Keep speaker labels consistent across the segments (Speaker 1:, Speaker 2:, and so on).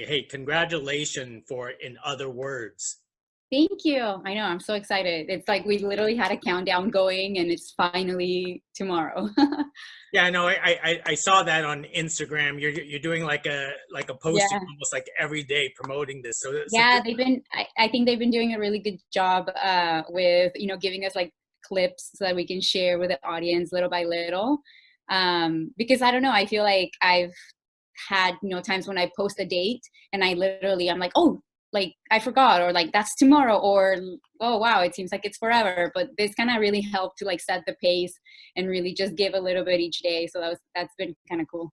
Speaker 1: hey, congratulations for In Other Words.
Speaker 2: Thank you. I know, I'm so excited. It's like we literally had a countdown going and it's finally tomorrow.
Speaker 1: Yeah, I know. I saw that on Instagram. You're doing like a posting
Speaker 2: Yeah.
Speaker 1: almost like every day promoting this. So
Speaker 2: Yeah,
Speaker 1: good.
Speaker 2: I think they've been doing a really good job with, giving us like clips so that we can share with the audience little by little. Because I don't know, I feel like I've had, times when I post a date and I'm like, oh, like I forgot, or like that's tomorrow, or oh wow, it seems like it's forever. But this kind of really helped to like set the pace and really just give a little bit each day. So that's been kind of cool.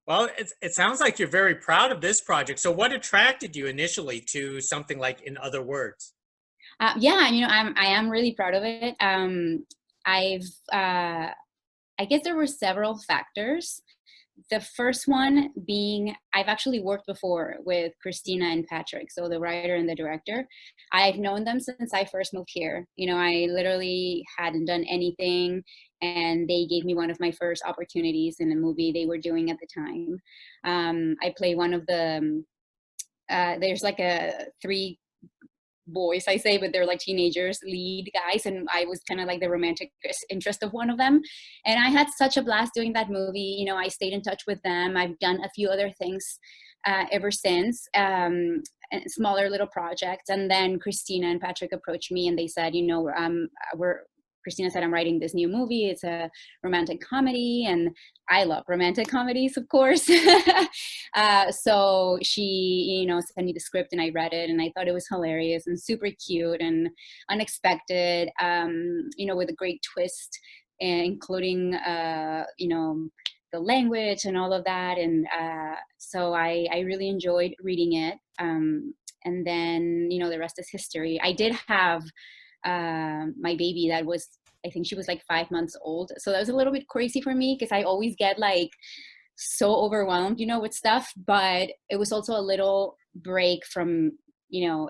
Speaker 1: Well, it sounds like you're very proud of this project. So what attracted you initially to something like In Other Words?
Speaker 2: Yeah, I am really proud of it. I've I guess there were several factors. The first one being I've actually worked before with Christina and Patrick, so the writer and the director. I've known them since I first moved here. I literally hadn't done anything, and they gave me one of my first opportunities in a movie they were doing at the time. I play one of the there's like a three boys, I say, but they're like teenagers lead guys, and I was kind of like the romantic interest of one of them. And I had such a blast doing that movie. I stayed in touch with them. I've done a few other things ever since, smaller little projects. And then Christina and Patrick approached me and they said, we're Christina said, I'm writing this new movie. It's a romantic comedy, and I love romantic comedies, of course. So she, sent me the script and I read it and I thought it was hilarious and super cute and unexpected, with a great twist, including, the language and all of that. And so I really enjoyed reading it. And then, the rest is history. I did have my baby that was, I think she was like 5 months old. So that was a little bit crazy for me because I always get like so overwhelmed, with stuff. But it was also a little break from,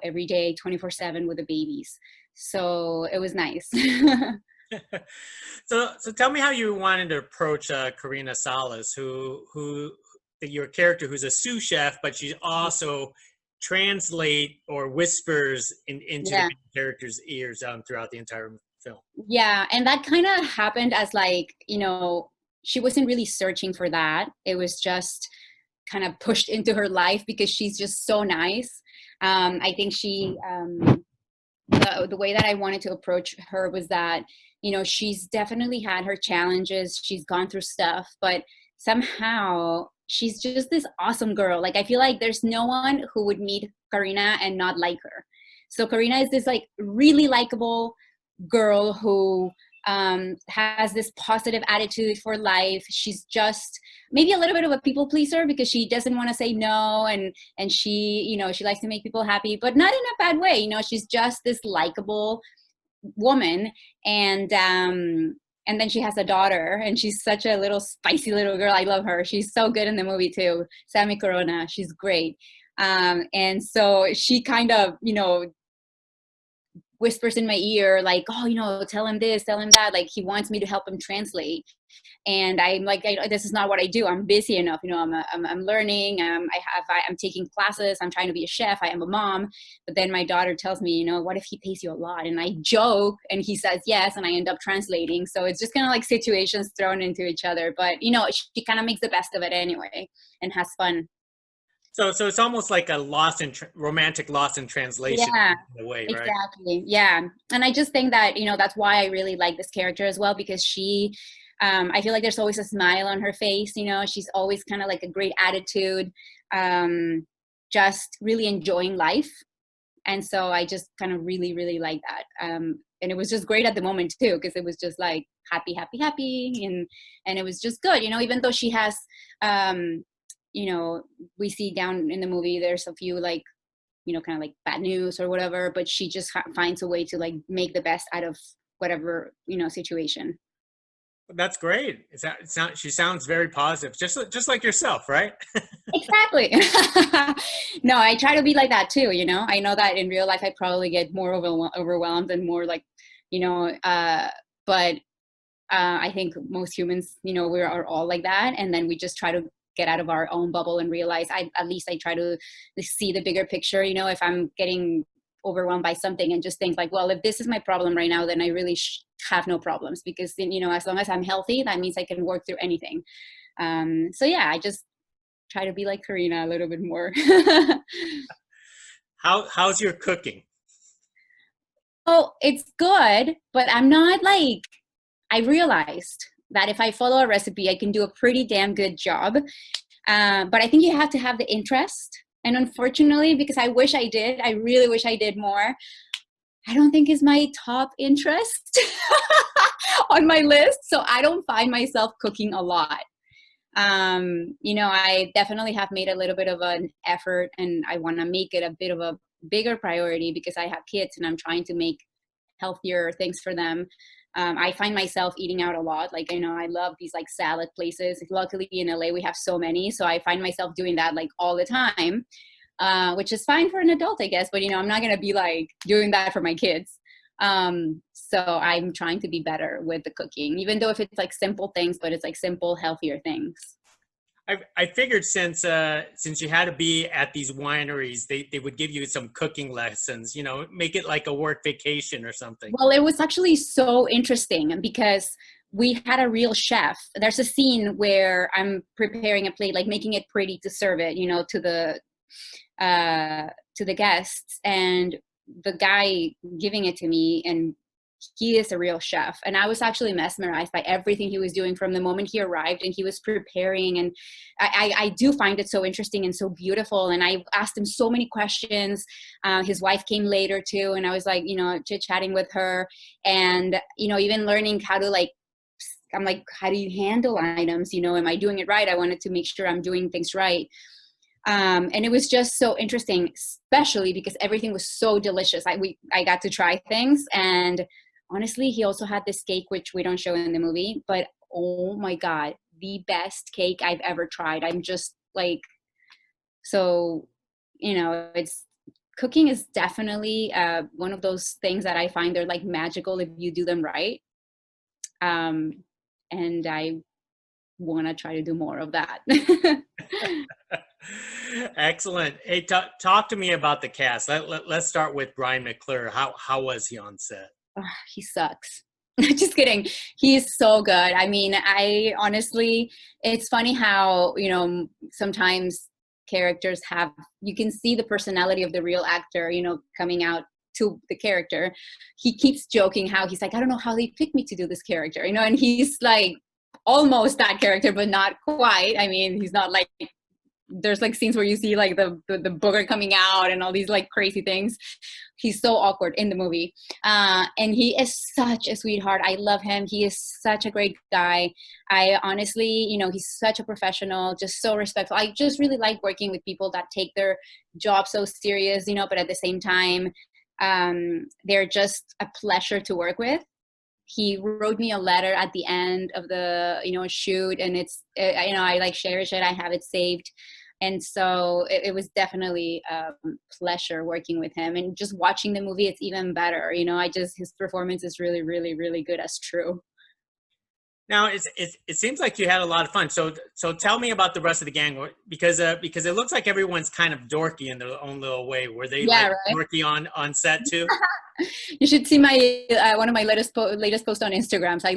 Speaker 2: every day 24/7 with the babies. So it was nice.
Speaker 1: So tell me how you wanted to approach Karina Salas, who your character who's a sous chef, but she also translate or whispers into the
Speaker 2: Yeah.
Speaker 1: main character's ears throughout the entire film.
Speaker 2: Yeah. And that kind of happened as like, she wasn't really searching for that. It was just kind of pushed into her life because she's just so nice. I think the way that I wanted to approach her was that, she's definitely had her challenges. She's gone through stuff, but somehow she's just this awesome girl. Like, I feel like there's no one who would meet Karina and not like her. So Karina is this like really likable girl who has this positive attitude for life. She's just maybe a little bit of a people pleaser because she doesn't want to say no, and she, she likes to make people happy, but not in a bad way. She's just this likable woman. And then she has a daughter, and she's such a little spicy little girl. I love her. She's so good in the movie too. Sammy Corona, she's great. And so she kind of, whispers in my ear like, oh, tell him this, tell him that. Like, he wants me to help him translate, and I'm like, this is not what I do. I'm busy enough. I'm learning. I'm taking classes. I'm trying to be a chef. I am a mom. But then my daughter tells me, what if he pays you a lot? And I joke, and he says yes, and I end up translating. So it's just kind of like situations thrown into each other. But she kind of makes the best of it anyway and has fun.
Speaker 1: So it's almost like a romantic lost in translation
Speaker 2: Yeah,
Speaker 1: in a way, right?
Speaker 2: exactly. Yeah. And I just think that, that's why I really like this character as well, because I feel like there's always a smile on her face. She's always kind of like a great attitude, just really enjoying life. And so I just kind of really, really like that. And it was just great at the moment too, because it was just like happy, happy, happy. And it was just good, even though she has, we see down in the movie, there's a few like, kind of like bad news or whatever, but she just finds a way to like make the best out of whatever, situation.
Speaker 1: That's great. She sounds very positive, just like yourself, right?
Speaker 2: Exactly. No, I try to be like that too. I know that in real life I probably get more overwhelmed and more like, but I think most humans, we are all like that, and then we just try to get out of our own bubble and realize at least I try to see the bigger picture, you know, if I'm getting overwhelmed by something, and just think like, well, if this is my problem right now, then I really have no problems, because then, you know, as long as I'm healthy, that means I can work through anything. So yeah, I just try to be like Karina a little bit more.
Speaker 1: How's your cooking?
Speaker 2: Oh, it's good, but I'm not like, I realized that if I follow a recipe, I can do a pretty damn good job. But I think you have to have the interest. And unfortunately, because I wish I did, I really wish I did more, I don't think is my top interest on my list. So I don't find myself cooking a lot. You know, I definitely have made a little bit of an effort, and I want to make it a bit of a bigger priority because I have kids and I'm trying to make healthier things for them. I find myself eating out a lot. Like, you know, I love these like salad places. Luckily in LA, we have so many. So I find myself doing that like all the time, which is fine for an adult, I guess. But, you know, I'm not going to be like doing that for my kids. So I'm trying to be better with the cooking, even though if it's like simple things, but it's like simple, healthier things.
Speaker 1: I figured since you had to be at these wineries, they would give you some cooking lessons, you know, make it like a work vacation or something.
Speaker 2: Well, it was actually so interesting because we had a real chef. There's a scene where I'm preparing a plate, like making it pretty to serve it, you know, to the guests, and the guy giving it to me, and he is a real chef. And I was actually mesmerized by everything he was doing from the moment he arrived and he was preparing. And I do find it so interesting and so beautiful. And I asked him so many questions. His wife came later too. And I was like, you know, chit-chatting with her, and, you know, even learning how to like, I'm like, how do you handle items? You know, am I doing it right? I wanted to make sure I'm doing things right. And it was just so interesting, especially because everything was so delicious. I got to try things, and honestly, he also had this cake, which we don't show in the movie, but oh my God, the best cake I've ever tried. I'm just like, so, you know, cooking is definitely one of those things that I find they're like magical if you do them right. And I want to try to do more of that.
Speaker 1: Excellent. Hey, talk to me about the cast. Let's start with Brian McClure. How was he on set?
Speaker 2: Oh, he sucks. Just kidding. He's so good. I mean, I honestly, it's funny how, you know, sometimes characters have, you can see the personality of the real actor, you know, coming out to the character. He keeps joking how he's like, I don't know how they picked me to do this character, you know, and he's like almost that character, but not quite. I mean, he's not like, there's like scenes where you see like the booger coming out and all these like crazy things. He's so awkward in the movie, and he is such a sweetheart. I love him. He is such a great guy. I honestly, you know, he's such a professional, just so respectful. I just really like working with people that take their job so serious, you know, but at the same time, they're just a pleasure to work with. He wrote me a letter at the end of the, you know, shoot, and it's, you know, I like cherish it. I have it saved. And so it was definitely a pleasure working with him, and just watching the movie, it's even better. You know, his performance is really, really, really good as True.
Speaker 1: Now, it seems like you had a lot of fun. So tell me about the rest of the gang, because it looks like everyone's kind of dorky in their own little way. Were they
Speaker 2: Yeah,
Speaker 1: like
Speaker 2: right?
Speaker 1: dorky on set too?
Speaker 2: You should see my one of my latest posts on Instagram. So I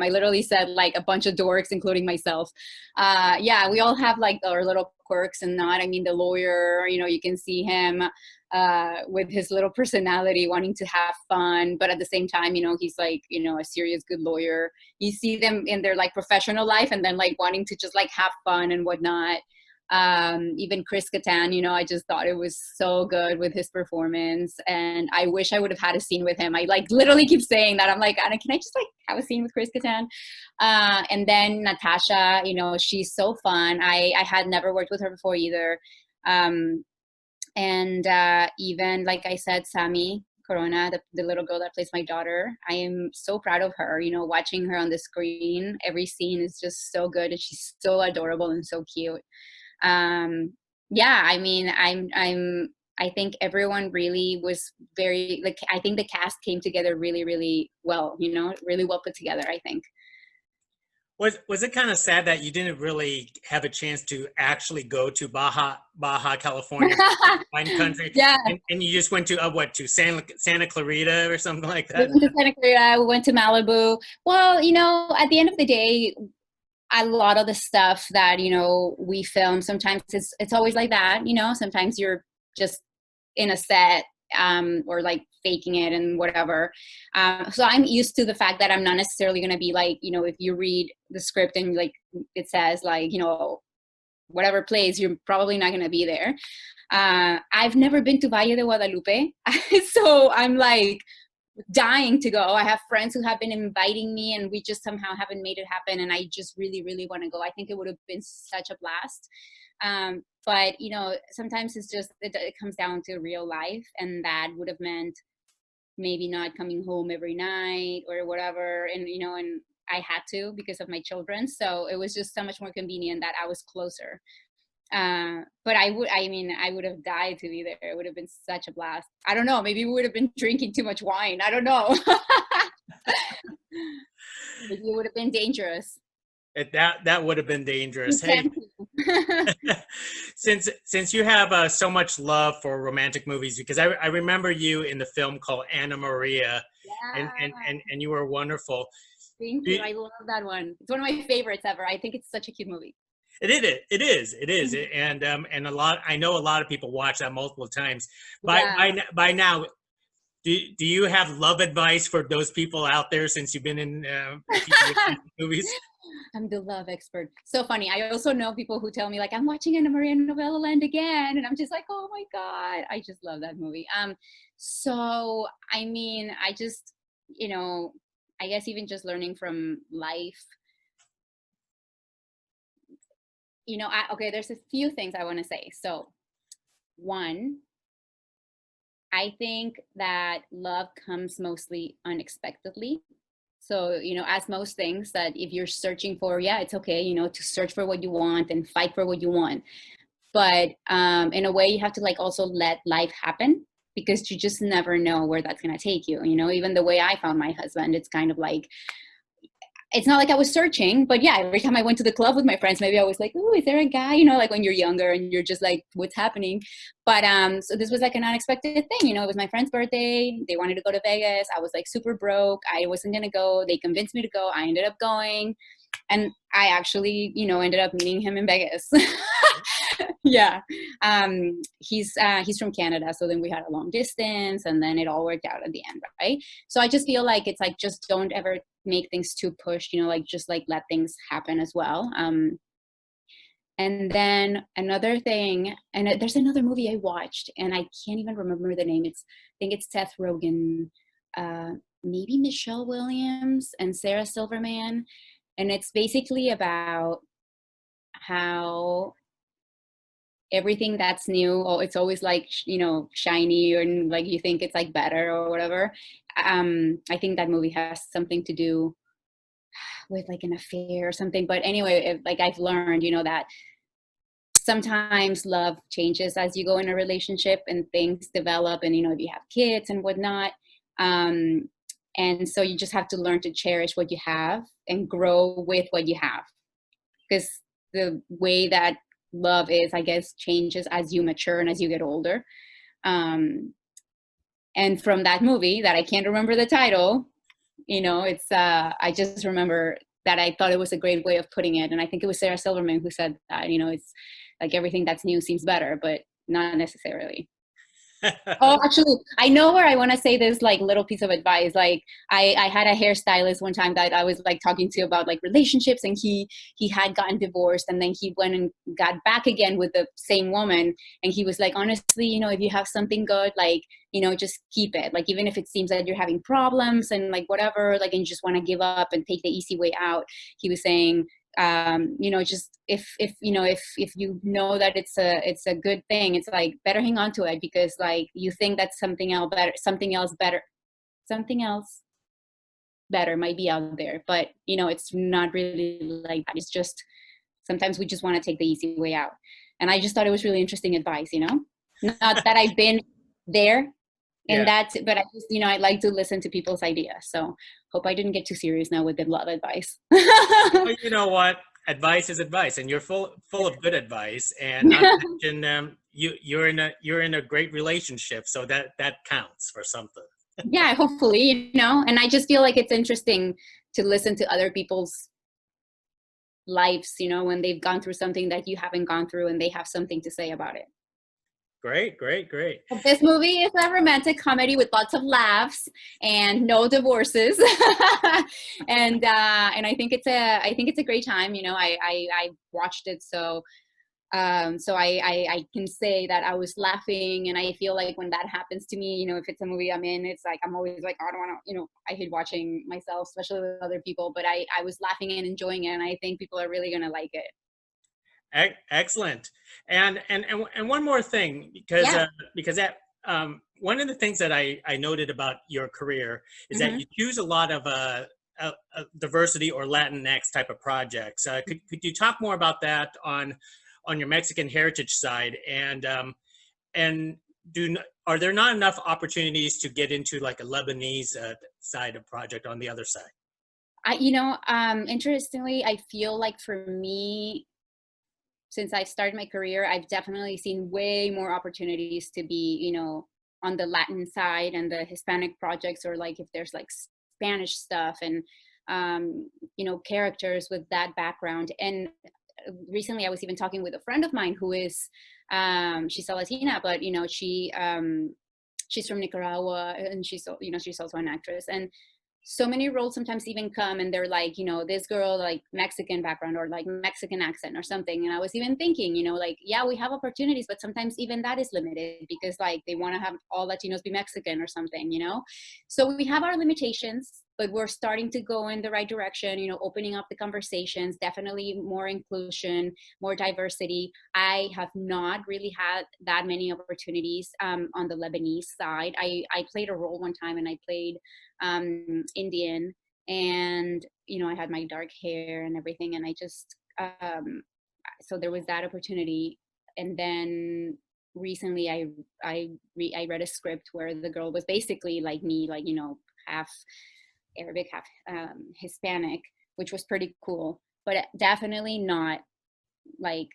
Speaker 2: literally said like a bunch of dorks, including myself. Yeah, we all have like our little quirks and not. I mean, the lawyer, you know, you can see him with his little personality, wanting to have fun, but at the same time, you know, he's like, you know, a serious good lawyer. You see them in their like professional life, and then like wanting to just like have fun and whatnot. Even Chris Kattan, you know, I just thought it was so good with his performance, and I wish I would have had a scene with him. I like literally keep saying that. I'm like, Anna, can I just like have a scene with Chris Kattan? And then Natasha, you know, she's so fun. I had never worked with her before either. And even like I said, Sammy Corona, the little girl that plays my daughter, I am so proud of her. You know, watching her on the screen, every scene is just so good, and she's so adorable and so cute. Yeah, I mean, I think everyone really was very, like, I think the cast came together really, really well, you know, really well put together, I think.
Speaker 1: Was it kind of sad that you didn't really have a chance to actually go to Baja California, wine country,
Speaker 2: Yeah,
Speaker 1: and you just went to what, to Santa Clarita or something like
Speaker 2: we
Speaker 1: that?
Speaker 2: went to Santa Clarita, we went to Malibu. Well, at the end of the day, a lot of the stuff that we film, sometimes it's always like that. Sometimes you're just in a set, or like faking it and whatever. So I'm used to the fact that I'm not necessarily going to be like, if you read the script and like it says like, whatever plays, you're probably not going to be there. I've never been to Valle de Guadalupe, so I'm like dying to go. I have friends who have been inviting me, and we just somehow haven't made it happen. And I just really, really want to go. I think it would have been such a blast. But sometimes it comes down to real life, and that would have meant maybe not coming home every night or whatever. And I had to because of my children. So it was just so much more convenient that I was closer. But I would have died to be there. It would have been such a blast. I don't know. Maybe we would have been drinking too much wine. I don't know. Maybe it would have been dangerous.
Speaker 1: That would have been dangerous. Hey,
Speaker 2: Yeah.
Speaker 1: since you have so much love for romantic movies, because I remember you in the film called Anna Maria, and you were wonderful.
Speaker 2: Thank you. I love that one. It's one of my favorites ever. I think it's such a cute movie.
Speaker 1: It is, and I know a lot of people watch that multiple times. By now, do you have love advice for those people out there, since you've been in movies?
Speaker 2: I'm the love expert. So funny. I also know people who tell me like, I'm watching Anna Maria Novella Land again, and I'm just like, oh my god, I just love that movie. So I just, I guess even just learning from life. Okay, there's a few things I want to say. So, one, I think that love comes mostly unexpectedly. So, as most things, that if you're searching for, yeah, it's okay, to search for what you want and fight for what you want. But in a way, you have to like also let life happen, because you just never know where that's going to take you. Even the way I found my husband, it's kind of like, it's not like I was searching, but yeah, every time I went to the club with my friends, maybe I was like, oh, is there a guy? Like when you're younger and you're just like, what's happening? But so this was like an unexpected thing. It was my friend's birthday. They wanted to go to Vegas. I was like super broke. I wasn't going to go. They convinced me to go. I ended up going. And I actually, ended up meeting him in Vegas. Yeah. He's from Canada. So then we had a long distance, and then it all worked out at the end. Right. So I just feel like it's like, just don't ever make things too pushed, like just like let things happen as well. And then another thing, and there's another movie I watched, and I can't even remember the name. I think it's Seth Rogen, maybe Michelle Williams and Sarah Silverman. And it's basically about how everything that's new, it's always like, shiny, or like you think it's like better or whatever. I think that movie has something to do with like an affair or something. But anyway, like I've learned, that sometimes love changes as you go in a relationship and things develop, and if you have kids and whatnot. And so you just have to learn to cherish what you have and grow with what you have, because the way that love is, I guess, changes as you mature and as you get older. And from that movie that I can't remember the title, it's I just remember that I thought it was a great way of putting it. And I think it was Sarah Silverman who said that, it's like everything that's new seems better, but not necessarily. Oh, actually, I know where I want to say this like little piece of advice. Like I had a hairstylist one time that I was like talking to about like relationships, and he had gotten divorced, and then he went and got back again with the same woman. And he was like, honestly, if you have something good, like, just keep it. Like, even if it seems that you're having problems and like whatever, like, and you just want to give up and take the easy way out. He was saying, just if you know that it's a good thing, it's like better hang on to it, because like you think that something else better might be out there, but it's not really like that. It's just sometimes we just want to take the easy way out. And I just thought it was really interesting advice. Not that I've been there And
Speaker 1: Yeah.
Speaker 2: but I just, I like to listen to people's ideas. So hope I didn't get too serious now with the love advice.
Speaker 1: Well, you know what? Advice is advice, and you're full of good advice. And not to mention, you're in a great relationship, so that counts for something.
Speaker 2: Yeah, hopefully, and I just feel like it's interesting to listen to other people's lives, when they've gone through something that you haven't gone through and they have something to say about it.
Speaker 1: Great, great, great.
Speaker 2: This movie is a romantic comedy with lots of laughs and no divorces, and I think it's a great time. I watched it, so I can say that I was laughing, and I feel like when that happens to me, if it's a movie I'm in, it's like I'm always like, oh, I don't want to, I hate watching myself, especially with other people, but I was laughing and enjoying it, and I think people are really gonna like it.
Speaker 1: Excellent. And one more thing, because
Speaker 2: Yeah.
Speaker 1: that one of the things that I noted about your career is that
Speaker 2: Hmm.
Speaker 1: you choose a lot of diversity or Latinx type of projects. Could you talk more about that on your Mexican heritage side, and are there not enough opportunities to get into like a Lebanese side of project on the other side?
Speaker 2: Interestingly, I feel like for me, since I've started my career, I've definitely seen way more opportunities to be, on the Latin side and the Hispanic projects, or like if there's like Spanish stuff and, characters with that background. And recently I was even talking with a friend of mine who is, she's a Latina, but, she's from Nicaragua, and she's also an actress. And so many roles sometimes even come and they're like, this girl like Mexican background or like Mexican accent or something. And I was even thinking, like, yeah, we have opportunities, but sometimes even that is limited because like they want to have all Latinos be Mexican or something. So we have our limitations, but we're starting to go in the right direction, opening up the conversations, definitely more inclusion, more diversity. I have not really had that many opportunities on the Lebanese side. I played a role one time, and I played Indian, and I had my dark hair and everything, and I just so there was that opportunity. And then recently I read a script where the girl was basically like me, like half Arabic, half Hispanic, which was pretty cool, but definitely not like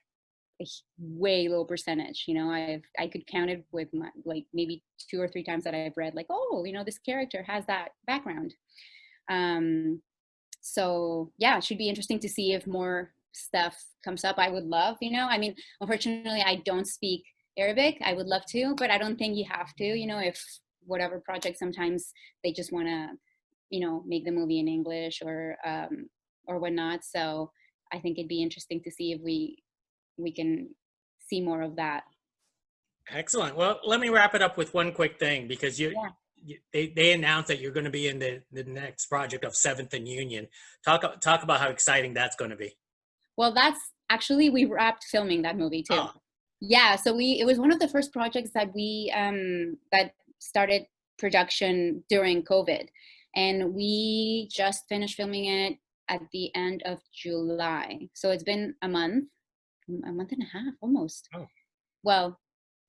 Speaker 2: a way low percentage. I could count it with my, like maybe 2 or 3 times that I've read like, oh, this character has that background. So yeah, it should be interesting to see if more stuff comes up. I would love, I mean, unfortunately I don't speak Arabic. I would love to, but I don't think you have to, if whatever project, sometimes they just want to, make the movie in English or whatnot. So I think it'd be interesting to see if we can see more of that.
Speaker 1: Excellent. Well, let me wrap it up with one quick thing, because
Speaker 2: Yeah.
Speaker 1: they announced that you're going to be in the next project of Seventh and Union. Talk about how exciting that's going to be.
Speaker 2: Well, that's actually, we wrapped filming that movie too.
Speaker 1: Oh,
Speaker 2: Yeah, so it was one of the first projects that we that started production during COVID, and we just finished filming it at the end of July. So it's been a month and a half almost.
Speaker 1: oh,
Speaker 2: Well,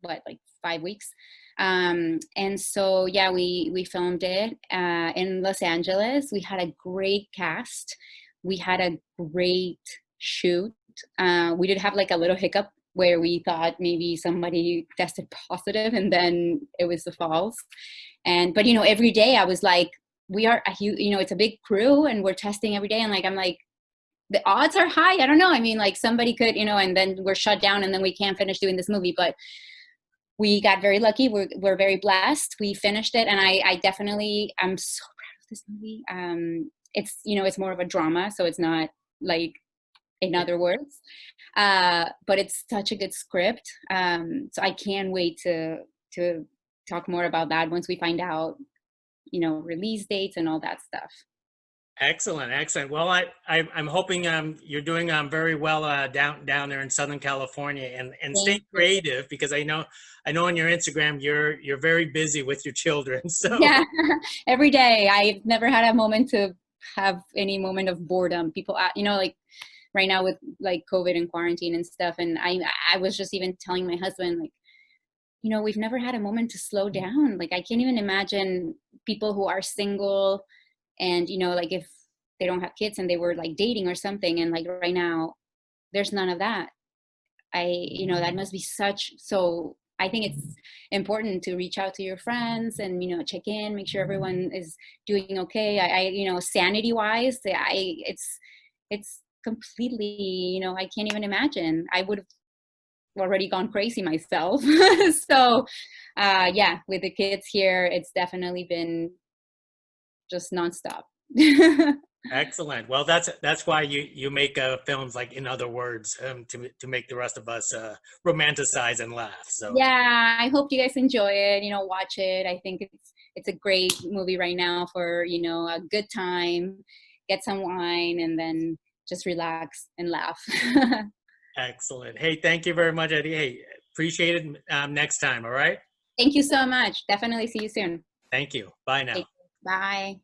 Speaker 2: what, like 5 weeks. And so yeah, we filmed it in Los Angeles. We had a great cast. We had a great shoot. We did have like a little hiccup where we thought maybe somebody tested positive, and then it was the false. But every day I was like, we are a huge, it's a big crew, and we're testing every day, and like I'm like, the odds are high. I don't know. I mean, like somebody could, and then we're shut down, and then we can't finish doing this movie. But we got very lucky. We're very blessed. We finished it, and I definitely, I'm so proud of this movie. It's it's more of a drama, so it's not like, in other words, but it's such a good script. So I can't wait to talk more about that once we find out, release dates and all that stuff.
Speaker 1: excellent, excellent. Well, I'm hoping you're doing very well down there in Southern California, and stay
Speaker 2: Thank you.
Speaker 1: creative, because I know on your Instagram you're very busy with your children. So
Speaker 2: Yeah, every day. I've never had a moment to have any moment of boredom. People, like right now with like COVID and quarantine and stuff. And I was just even telling my husband, like, you know, we've never had a moment to slow down. Like, I can't even imagine people who are single and, you know, like if they don't have kids and they were like dating or something, and like right now there's none of that. You know, that must be so I think it's important to reach out to your friends and, you know, check in, make sure everyone is doing okay. You know, sanity wise, it's completely, you know, I can't even imagine. I would have already gone crazy myself. So, yeah, with the kids here, it's definitely been just nonstop.
Speaker 1: Excellent. Well, that's why you make films like In Other Words, to make the rest of us romanticize and laugh. So
Speaker 2: Yeah, I hope you guys enjoy it. You know, watch it. I think it's a great movie right now for, you know, a good time. Get some wine and then just relax and laugh.
Speaker 1: excellent. Hey, thank you very much, Eddie. Hey, appreciate it. Next time. All right.
Speaker 2: Thank you so much. Definitely see you soon.
Speaker 1: Thank you. Bye now.
Speaker 2: Bye.